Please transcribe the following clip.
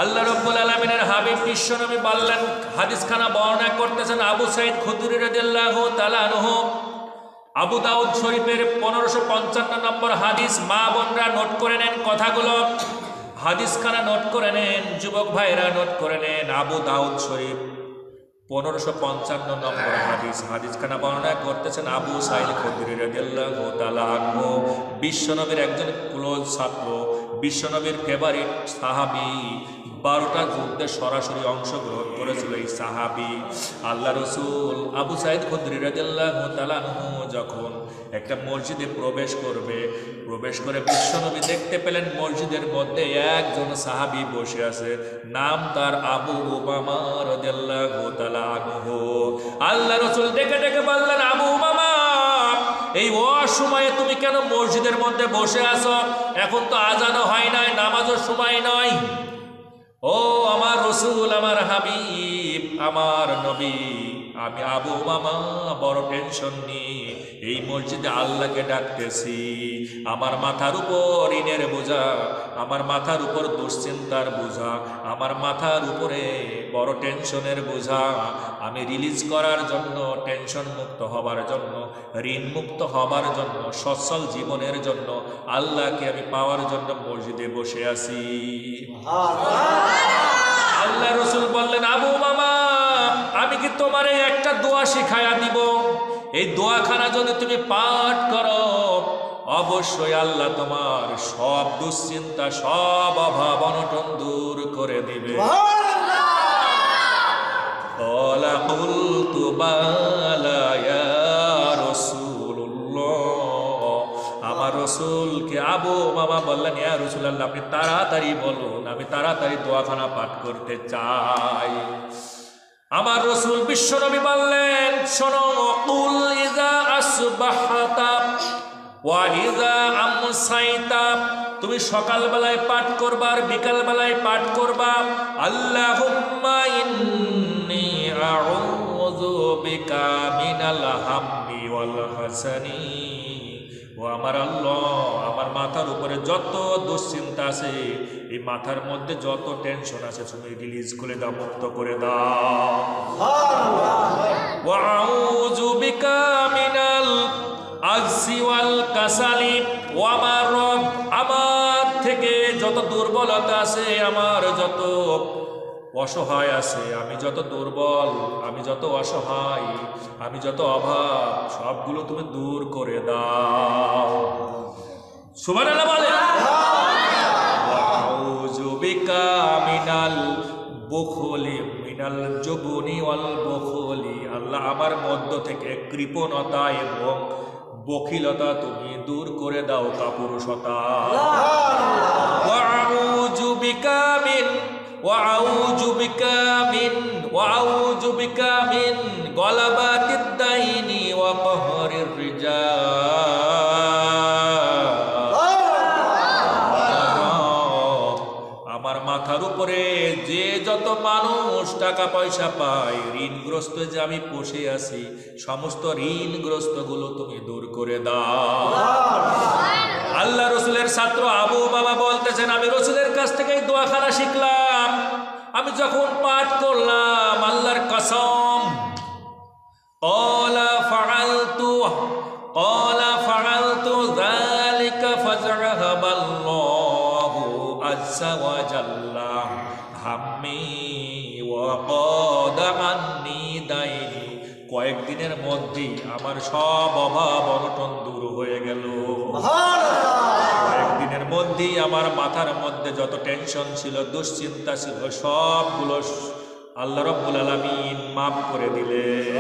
আল্লাহ রাব্বুল আলামিনের হাবিব বিশ্বনবী বললেন, হাদিসখানা বর্ণনা করতেছেন আবু সাঈদ খুদরি রাদিয়াল্লাহু তাআলা আনহু। আবু দাউদ শরীফের 1555 নম্বর হাদিস। মা বোনরা নোট করে নেন কথাগুলো, হাদিসখানা নোট করে নেন, যুবক ভাইরা নোট করে নেন। আবু দাউদ শরীফ 1555 নম্বর হাদিস। হাদিসখানা বর্ণনা করতেছেন আবু সাঈদ খুদরি রাদিয়াল্লাহু তাআলা আনহু, বিশ্বনবীর একজন ক্লোজ ছাত্র, বিশ্বনবীর ফেভারিট সাহাবী। 12টা যুদ্ধে সরাসরি অংশগ্রহণ করেছিল এই সাহাবী। আল্লাহ রসুল আবু সাঈদ খুদরি রাদিয়াল্লাহু তাআলা আনহু যখন একটা মসজিদে প্রবেশ করে বিশ্বনবী দেখতে পেলেন মসজিদের মধ্যে একজন সাহাবী বসে আছে, নাম তার আবু উমামা রাদিয়াল্লাহু তাআলা আনহু। আল্লাহ রসুল ডেকে ডেকে বললেন, আবু উমামা, এই অসময়ে তুমি কেন মসজিদের মধ্যে বসে আছো? এখন তো আজানও হয় নাই, নামাজের সময় নয়। ও আমার রসুল, আমার হাবিব, আমার নবী, আমি আবু উমামা বড় টেনশন নিয়ে এই মসজিদে আল্লাহকে ডাকতেছি। আমার মাথার উপর ঋণের বোঝা, আমার মাথার উপর দুশ্চিন্তার বোঝা, আমার মাথার উপরে বড় টেনশনের বোঝা। আমি রিলিজ করার জন্য, টেনশন মুক্ত হবার জন্য, ঋণ মুক্ত হবার জন্য, সচ্ছল জীবনের জন্য, আল্লাহকে আমি পাওয়ার জন্য মসজিদে বসে আছি। আল্লাহ রসুল বললেন, আবু উমামা, আমি কি তোমারে একটা দোয়া শিখায়া দিব? এই দোয়াখানা যদি তুমি পাঠ করো, অবশ্যই আল্লাহ তোমার সব দুশ্চিন্তা, সব অভাব অনটন দূর করে দিবে। আমার রসুলকে আবু উমামা বললেন, ইয়া রাসূলুল্লাহ, আপনি তাড়াতাড়ি বলুন, আমি তাড়াতাড়ি দোয়াখানা পাঠ করতে চাই। আমার রসুল বিশ্বনবী বললেন, শোনো, কুল ইযা আসবাহতা ওয়া ইযা আমসাইতা, তুমি সকালবেলায় পাঠ করবা আর বিকালবেলায় পাঠ করবা, আল্লাহুম্মা ইন্নী আউযু বিকা মিনাল হাম্মি ওয়াল হাসানি। ও আমার আল্লাহ, আমার মাথার উপরে যত দুশ্চিন্তা আছে, এই মাথার মধ্যে যত টেনশন আছে, তুমি রিলিজ করে দাও, মুক্ত করে দাও। ওয়া আউযু বিকা মিনাল আজসি ওয়াল কাসালি। ও আমার রব, আমার থেকে যত দুর্বলতা আছে, আমার যত অসহায় আছে, আমি যত দুর্বল, আমি যত অসহায়, আমি যত অভাব, সবগুলো তুমি দূর করে দাও। সুবহানাল্লাহ বলেন। আউযু বিকা মিনাল বুখলি মিনাল জুবনি ওয়াল বুখলি। আল্লাহ, আমার মধ্য থেকে কৃপণতা এবং বখিলতা তুমি দূর করে দাও, কাপুরুষতা। আউযু বিকা মিন وأعوذ بك من غلبات الدين وقهر الرجال। আমার মাথার উপরে যে যত মানুষ টাকা পয়সা পায়, ঋণগ্রস্ত যে আমি বসে আছি, সমস্ত ঋণগ্রস্ত গুলো তুমি দূর করে দাও। আল্লাহ রসুলের ছাত্র আবু উমামা বলতেছেন, আমি রসুলের কাছ থেকে এই দোয়াখানা শিখলাম। আমি যখন পাঠ করলাম, আল্লাহর কসম, ক্বালা ফাআলতু যালিকা ফাযহাবাল্লাহু আযজা ওয়া জাল্লা হাম্মি ওয়া ক্বাদা আন্নী দাইনি। কয়েকদিনের মধ্যেই আমার সব অভাব অনটন দূর হয়ে গেল। কয়েকদিনের মধ্যেই আমার মাথার মধ্যে যত টেনশন ছিল, দুশ্চিন্তা ছিল, সবগুলো আল্লাহ রাব্বুল আলামিন মাফ করে দিলেন।